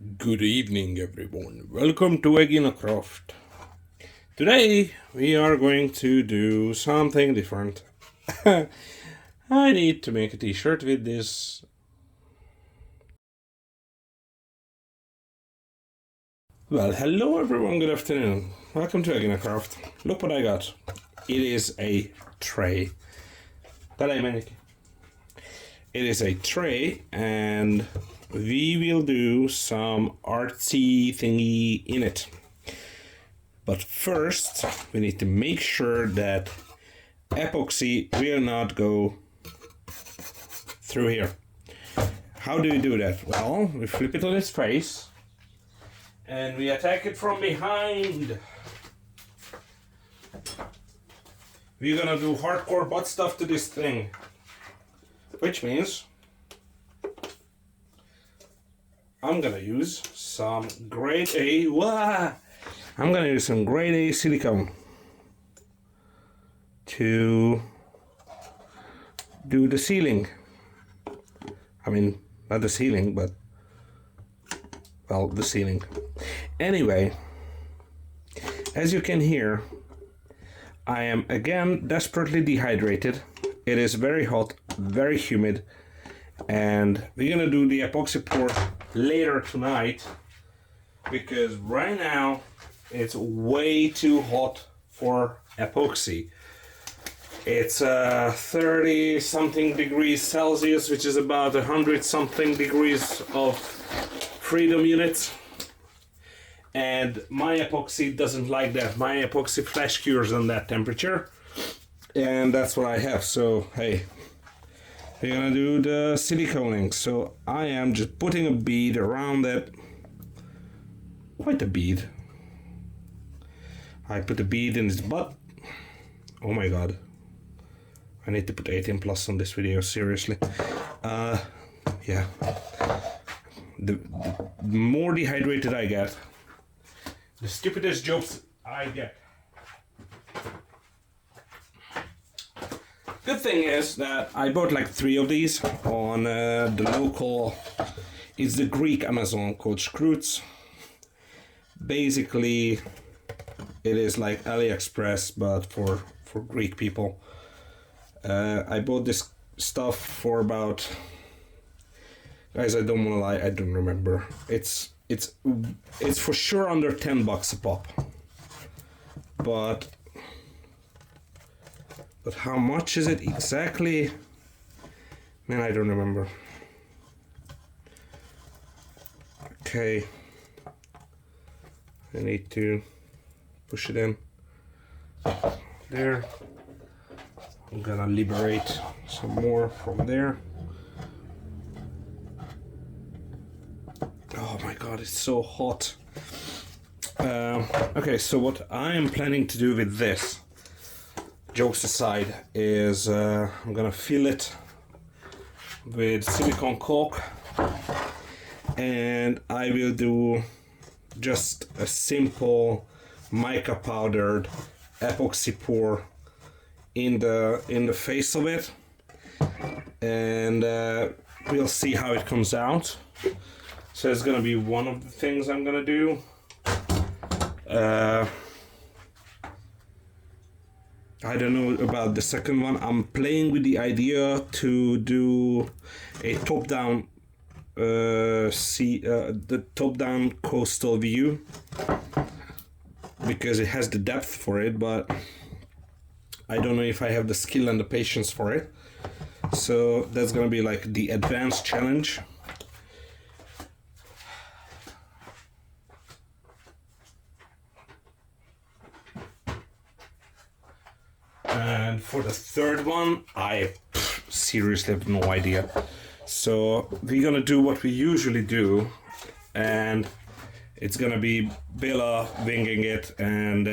Good evening, everyone. Welcome to Egina Craft. Today we are going to do something different. I need to make a t-shirt with this. Well, hello everyone, good afternoon. Welcome to Egina Craft. Look what I got. It is a tray. It is a tray and we will do some artsy thingy in it. But first, we need to make sure that epoxy will not go through here. How do we do that? Well, we flip it on its face and we attack it from behind. We're gonna do hardcore butt stuff to this thing, which means I'm gonna use some grade A. I'm gonna use some grade A silicone to do the ceiling. I mean, not the ceiling, but well, the ceiling. Anyway, as you can hear, I am again desperately dehydrated. It is very hot, very humid, and we're gonna do the epoxy pour later tonight because right now it's way too hot for epoxy. It's 30 something degrees Celsius, which is about 100 something degrees of freedom units, and my epoxy doesn't like that. My epoxy flash cures on that temperature, and that's what I have. So hey, we're gonna do the siliconing. So I am just putting a bead around it. Quite a bead. I put a bead in his butt. Oh my god. I need to put 18 plus on this video, seriously. Yeah. The more dehydrated I get, the stupidest jokes I get. Good thing is that I bought like 3 of these on the local, it's the Greek Amazon called Scroots. Basically, it is like AliExpress, but for Greek people. I bought this stuff for about, guys, I don't want to lie, I don't remember. It's for sure under $10 a pop. But how much is it exactly? Man, I don't remember. Okay. I need to push it in. There. I'm gonna liberate some more from there. Oh my god, it's so hot. Okay, so what I am planning to do with this, jokes aside, is I'm gonna fill it with silicone caulk, and I will do just a simple mica powdered epoxy pour in the face of it, and we'll see how it comes out. So it's gonna be one of the things I'm gonna do. I don't know about the second one. I'm playing with the idea to do a top-down the top-down coastal view because it has the depth for it, but I don't know if I have the skill and the patience for it. So that's gonna be like the advanced challenge. And for the third one, I seriously have no idea. So we're gonna do what we usually do, and it's gonna be Bella winging it, and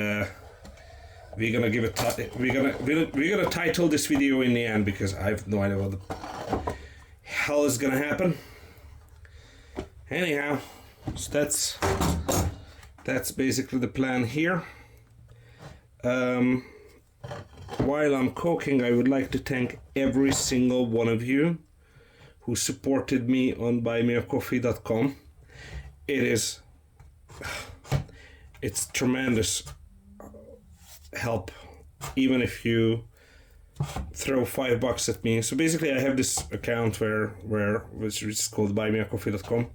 we're gonna give it. We're gonna title this video in the end because I have no idea what the hell is gonna happen. Anyhow, so that's basically the plan here. While I'm cooking, I would like to thank every single one of you who supported me on buymeacoffee.com it's tremendous help, even if you throw $5 at me. So basically I have this account which is called buymeacoffee.com,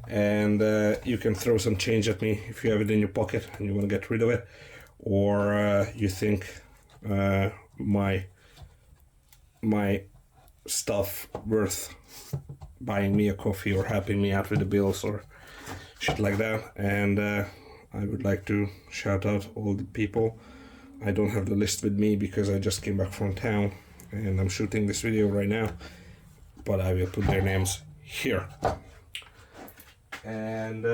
and you can throw some change at me if you have it in your pocket and you want to get rid of it, or you think my stuff worth buying me a coffee or helping me out with the bills or shit like that. And I would like to shout out all the people. I don't have the list with me because I just came back from town and I'm shooting this video right now, but I will put their names here. And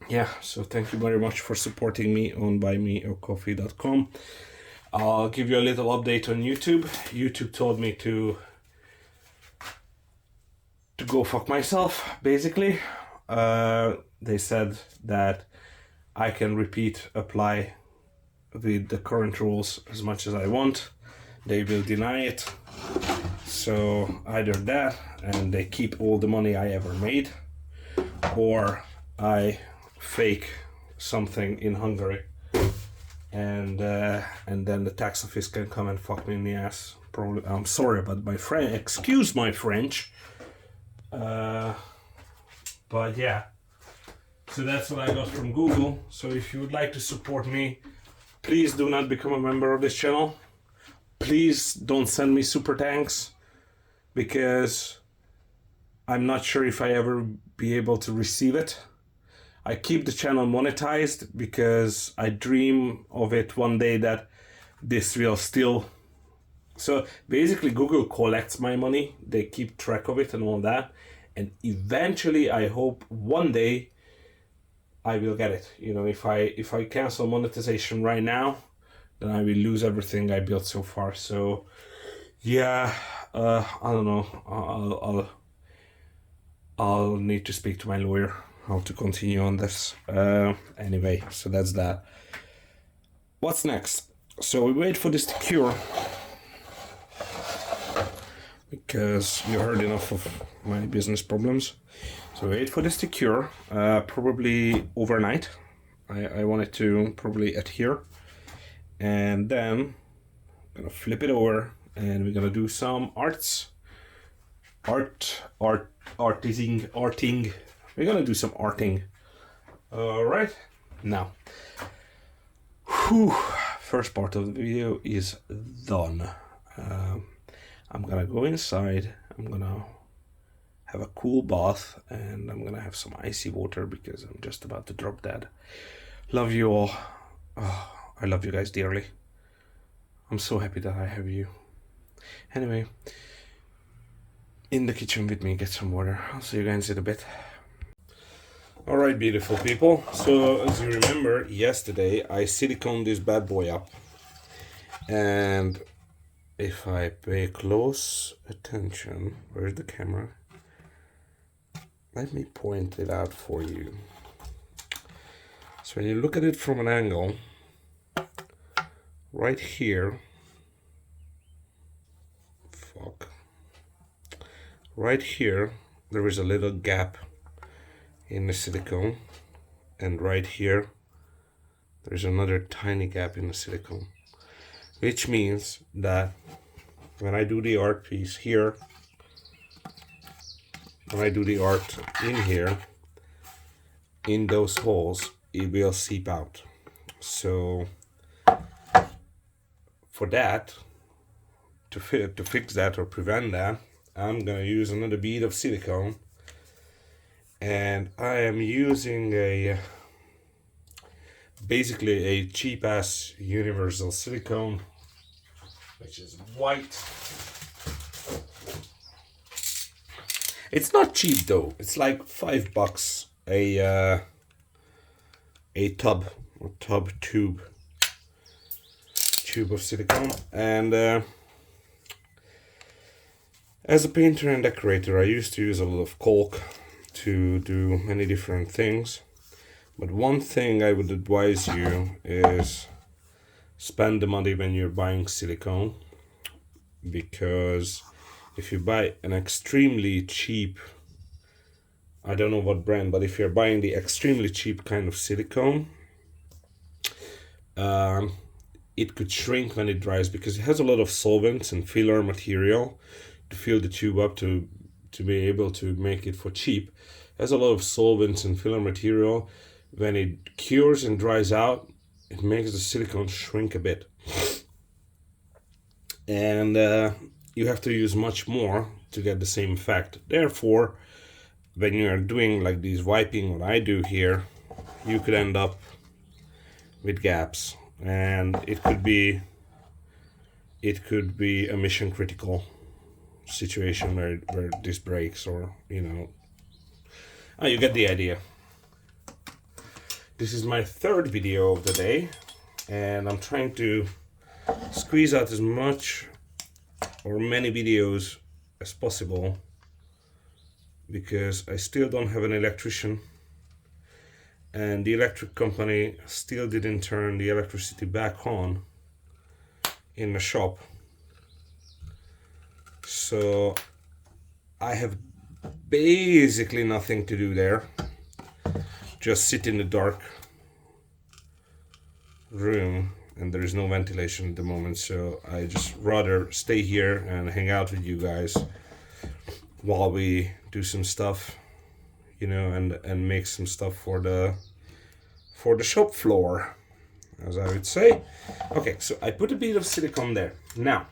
yeah, so thank you very much for supporting me on buymeacoffee.com. I'll give you a little update on YouTube. YouTube told me to go fuck myself, basically. They said that I can apply with the current rules as much as I want. They will deny it. So either that and they keep all the money I ever made, or I fake something in Hungary, and then the tax office can come and fuck me in the ass. Probably. I'm sorry about my French. Excuse my French. But yeah, so that's what I got from Google. So if you would like to support me, please do not become a member of this channel. Please don't send me super thanks, because I'm not sure if I ever be able to receive it. I keep the channel monetized because I dream of it one day that this will still... So basically Google collects my money, they keep track of it and all that, and eventually I hope one day I will get it. You know, if I cancel monetization right now, then I will lose everything I built so far. So yeah, I don't know. I'll need to speak to my lawyer how to continue on this. Anyway, so that's that. What's next? So we wait for this to cure, because you heard enough of my business problems. So wait for this to cure, probably overnight. I want it to probably adhere, and then I'm gonna flip it over and we're gonna do some arting. We're gonna do some arting. All right, now, first part of the video is done. I'm gonna go inside. I'm gonna have a cool bath, and I'm gonna have some icy water because I'm just about to drop dead. Love you all. Oh, I love you guys dearly. I'm so happy that I have you. Anyway, in the kitchen with me, get some water. I'll see you guys in a bit. All right, beautiful people. So as you remember, yesterday I siliconed this bad boy up, and if I pay close attention, where's the camera? Let me point it out for you. So when you look at it from an angle, right here, right here, there is a little gap in the silicone, and right here, there's another tiny gap in the silicone, which means that when I do the art piece here, when I do the art in here, in those holes, it will seep out. So for that, to fix that or prevent that, I'm gonna use another bead of silicone, and I am using basically a cheap ass universal silicone, which is white. It's not cheap though. It's like $5 a tube of silicone. And as a painter and decorator, I used to use a lot of caulk to do many different things. But one thing I would advise you is spend the money when you're buying silicone, because if you buy an extremely cheap I don't know what brand, but if you're buying the extremely cheap kind of silicone, it could shrink when it dries because it has a lot of solvents and filler material to fill the tube up to be able to make it for cheap. It has a lot of solvents and filler material. When it cures and dries out, it makes the silicone shrink a bit. And you have to use much more to get the same effect. Therefore, when you are doing like these wiping, what I do here, you could end up with gaps, and it could be a mission critical situation where this breaks, or you know, you get the idea. This is my third video of the day, and I'm trying to squeeze out as much or many videos as possible because I still don't have an electrician, and the electric company still didn't turn the electricity back on in the shop. So I have basically nothing to do there. Just sit in the dark room, and there is no ventilation at the moment, so I just rather stay here and hang out with you guys while we do some stuff, you know, and make some stuff for the shop floor, as I would say. Okay, so I put a bit of silicone there. Now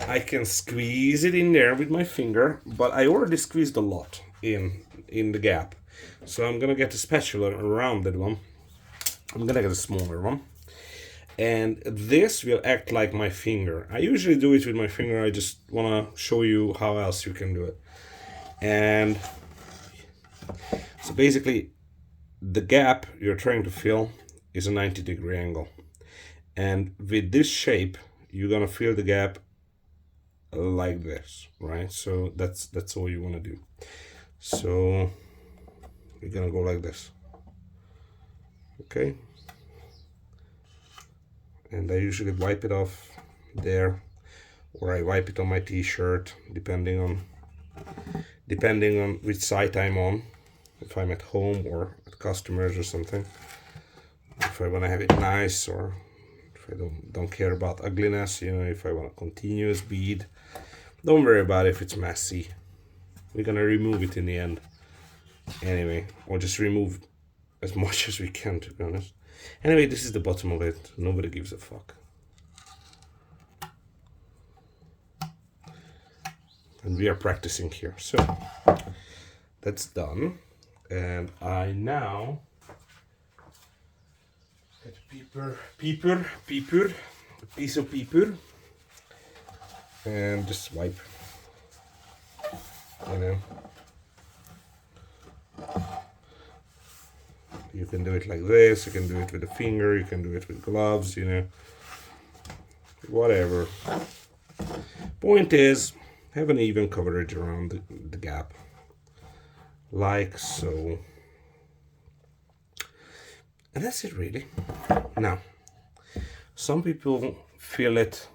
I can squeeze it in there with my finger, but I already squeezed a lot in the gap, so I'm gonna get a spatula, a rounded one. I'm gonna get a smaller one, and this will act like my finger. I usually do it with my finger. I just want to show you how else you can do it. And so basically the gap you're trying to fill is a 90-degree angle, and with this shape you're gonna fill the gap like this, right? So that's all you want to do. So you're gonna go like this, okay? And I usually wipe it off there, or I wipe it on my t-shirt, depending on which site I'm on, if I'm at home or at customers or something. If I want to have it nice, or if I don't care about ugliness, you know, if I want a continuous bead, don't worry about it if it's messy. We're gonna remove it in the end anyway, or just remove as much as we can, to be honest. Anyway, this is the bottom of it. Nobody gives a fuck. And we are practicing here. So that's done. And I now get a piece of paper, and just wipe, you know. You can do it like this, you can do it with a finger, you can do it with gloves, you know, whatever. Point is, have an even coverage around the gap, like so. And that's it, really. Now, some people feel it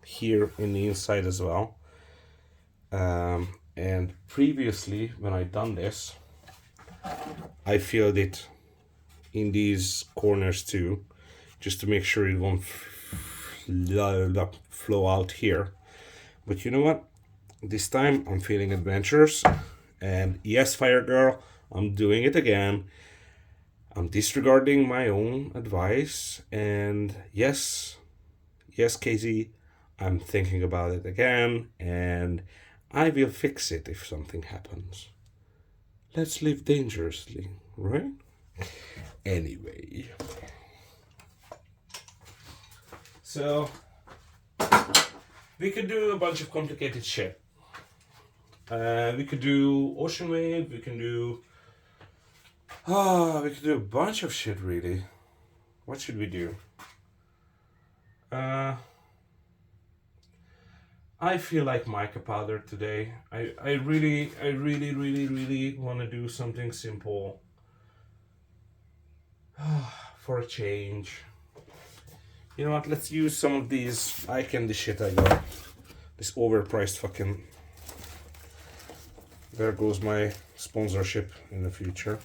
here in the inside as well. And previously, when I done this, I filled it in these corners too, just to make sure it won't flow out here. But you know what? This time I'm feeling adventurous, and yes, Fire Girl, I'm doing it again. I'm disregarding my own advice, and yes, Casey, I'm thinking about it again, and I will fix it if something happens. Let's live dangerously, right? Anyway, so we could do a bunch of complicated shit. We could do ocean wave. We can do we could do a bunch of shit, really. What should we do? I feel like mica powder today. I really want to do something simple for a change. You know what? Let's use some of these eye candy shit I got. This overpriced fucking there goes my sponsorship in the future.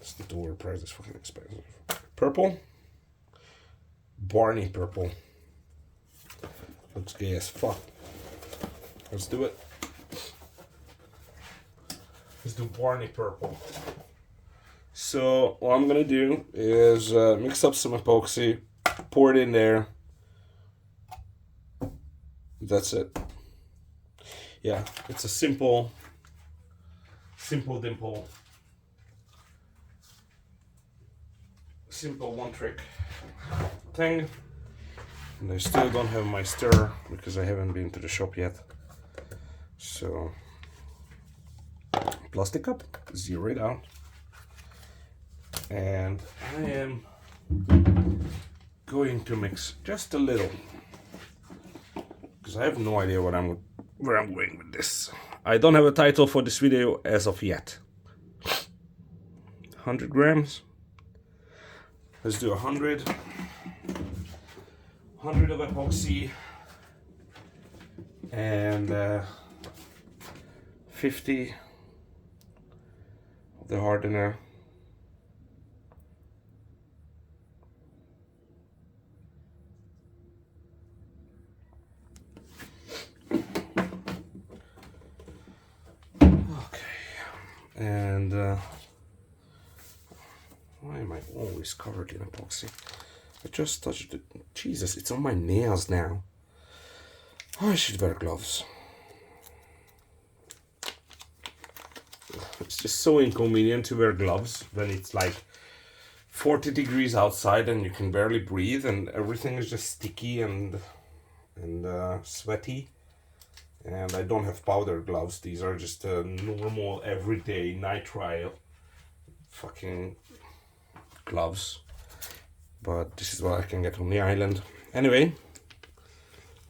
It's the door price is fucking expensive. Purple. Barney purple. Looks gay as fuck. Let's do it. Let's do Barney purple. So what I'm gonna do is mix up some epoxy, pour it in there. That's it. Yeah, it's a simple dimple. Simple one trick thing. And I still don't have my stirrer because I haven't been to the shop yet. So plastic cup, zero it out. And I am going to mix just a little because I have no idea where I'm going with this. I don't have a title for this video as of yet. 100 grams. Let's do 100. 100 of epoxy and 50 of the hardener. And why am I always covered in epoxy? I just touched it. Jesus, it's on my nails now. Oh, I should wear gloves. It's just so inconvenient to wear gloves when it's like 40 degrees outside and you can barely breathe and everything is just sticky and sweaty. And I don't have powder gloves. These are just normal everyday nitrile fucking gloves. But this is what I can get on the island. Anyway,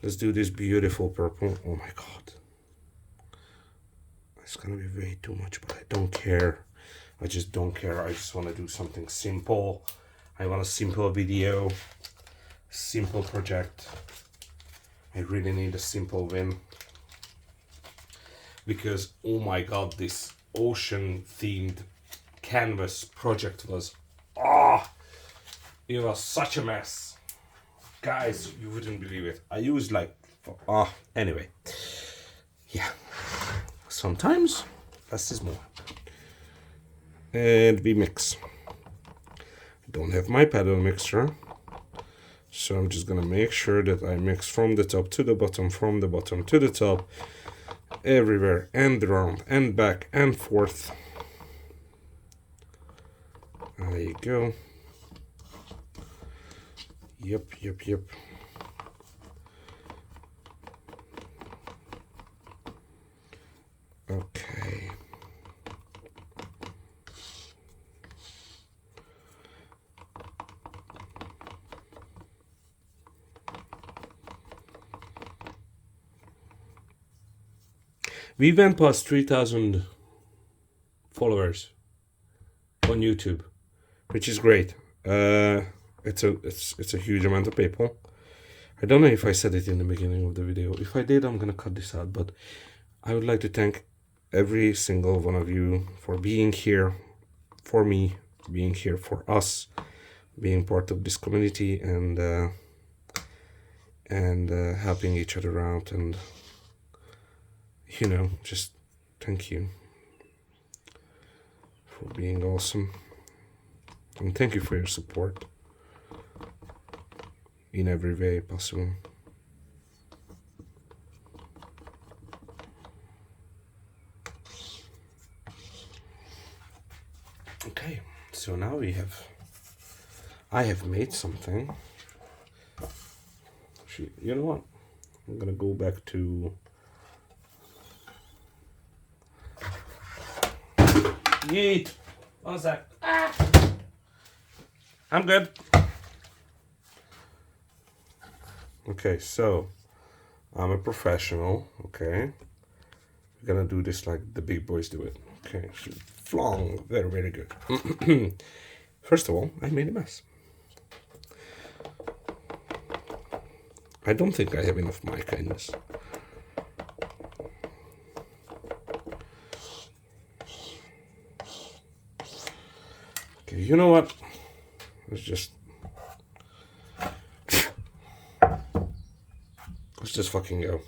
let's do this beautiful purple. Oh my god. It's gonna be way too much, but I don't care. I just don't care. I just want to do something simple. I want a simple video, simple project. I really need a simple win. Because oh my god, this ocean themed canvas project was it was such a mess, guys. You wouldn't believe it. I used like anyway, yeah, sometimes less is more. And we mix. I don't have my paddle mixer, so I'm just gonna make sure that I mix from the top to the bottom, from the bottom to the top, everywhere and around and back and forth. There you go. Yep. Okay. We went past 3,000 followers on YouTube, which is great. It's a huge amount of people. I don't know if I said it in the beginning of the video. If I did, I'm gonna cut this out. But I would like to thank every single one of you for being here for me, being here for us, being part of this community, and helping each other out, and you know, just thank you for being awesome, and thank you for your support in every way possible. Okay, so now I have made something. You know what? I'm gonna go back to yeet. What was that? I'm good. Okay, so I'm a professional. Okay, we're gonna do this like the big boys do it. Okay, flong, very, very good. First of all, I made a mess. I don't think I have enough mica in this. Okay, you know what? Let's just fucking go.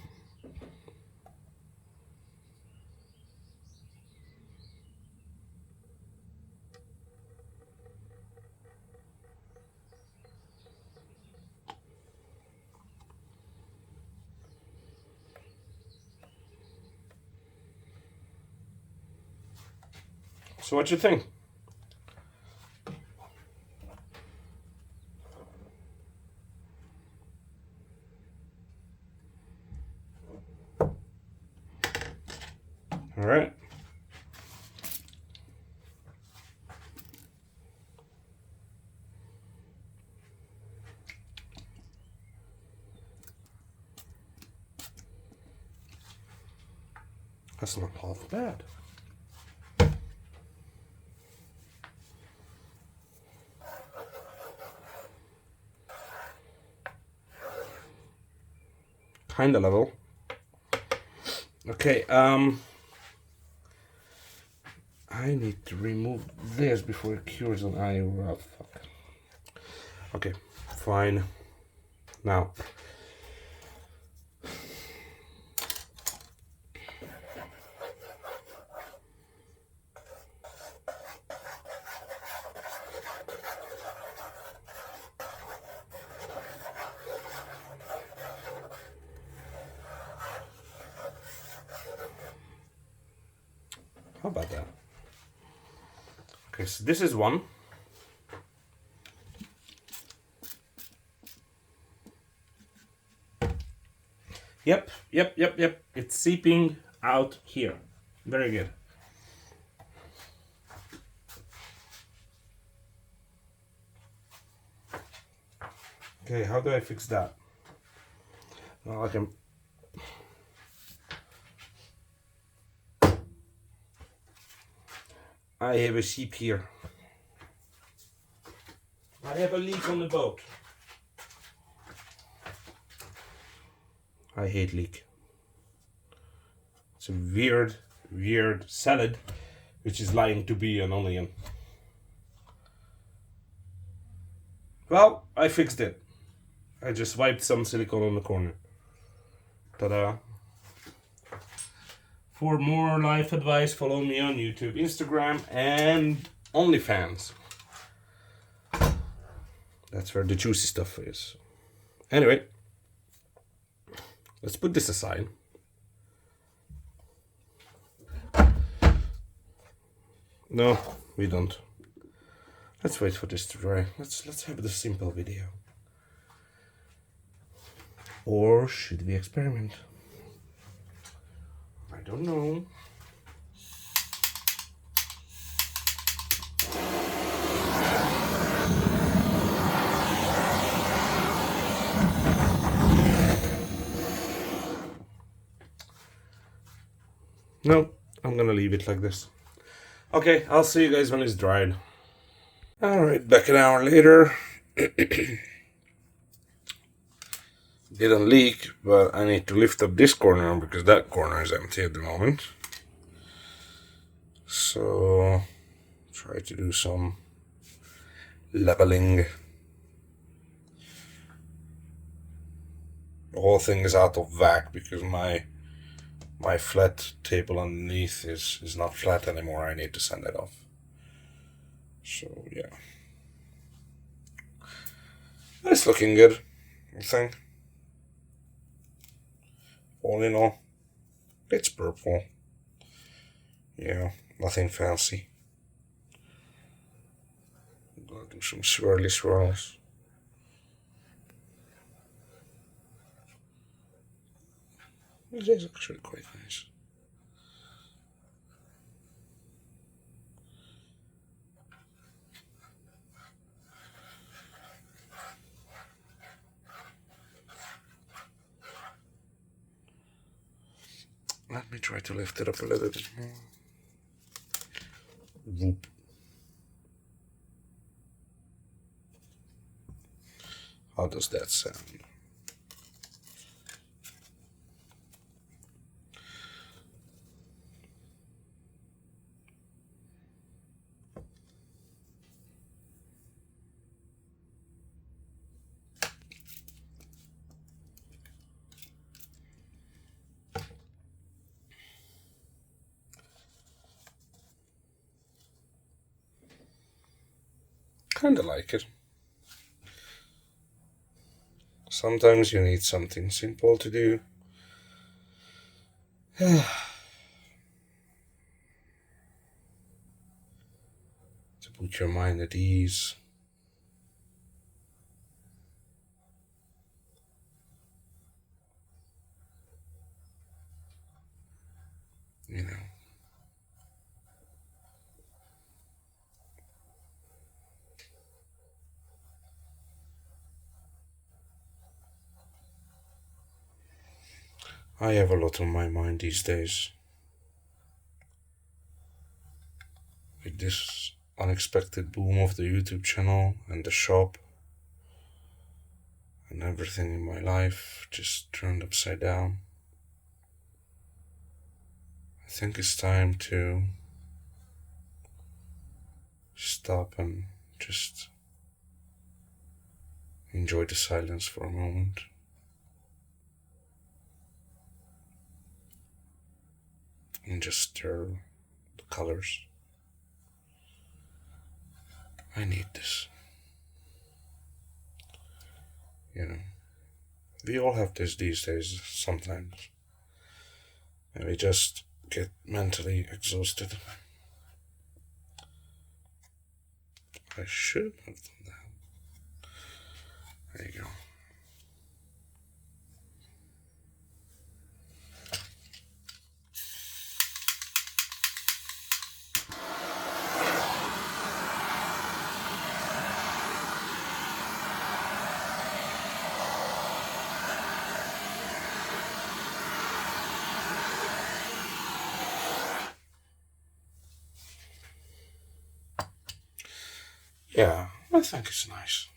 So what you think? All right. That's not half bad. Kinda level. Okay, I need to remove this before it cures an eye. Oh, fuck. Okay, fine. Now, how about that? Okay, so this is one. Yep. It's seeping out here. Very good. Okay, how do I fix that? Well, I can. I have a seep here. I have a leak on the boat. I hate leak. It's a weird salad, which is lying to be an onion. Well, I fixed it. I just wiped some silicone on the corner. Ta-da. For more life advice, follow me on YouTube, Instagram, and OnlyFans. That's where the juicy stuff is. Anyway, let's put this aside. No, we don't. Let's wait for this to dry. Let's have the simple video. Or should we experiment? I don't know. No, I'm gonna leave it like this. Okay, I'll see you guys when it's dried. Alright, back an hour later. Didn't leak, but I need to lift up this corner because that corner is empty at the moment. So, try to do some leveling. The whole thing is out of whack because my flat table underneath is not flat anymore. I need to sand it off. So yeah, it's looking good, I think. All in all, it's purple. Yeah, nothing fancy. Gonna do some swirly swirls. This is actually quite nice. Let me try to lift it up a little bit more. Whoop. How does that sound? kind of like it. Sometimes you need something simple to do. To put your mind at ease. You know. I have a lot on my mind these days. With this unexpected boom of the YouTube channel and the shop, and everything in my life just turned upside down. I think it's time to stop and just enjoy the silence for a moment. And just stir the colors. I need this. You know, we all have this these days sometimes. And we just get mentally exhausted. I should have done that. There you go. Yeah, I think it's nice.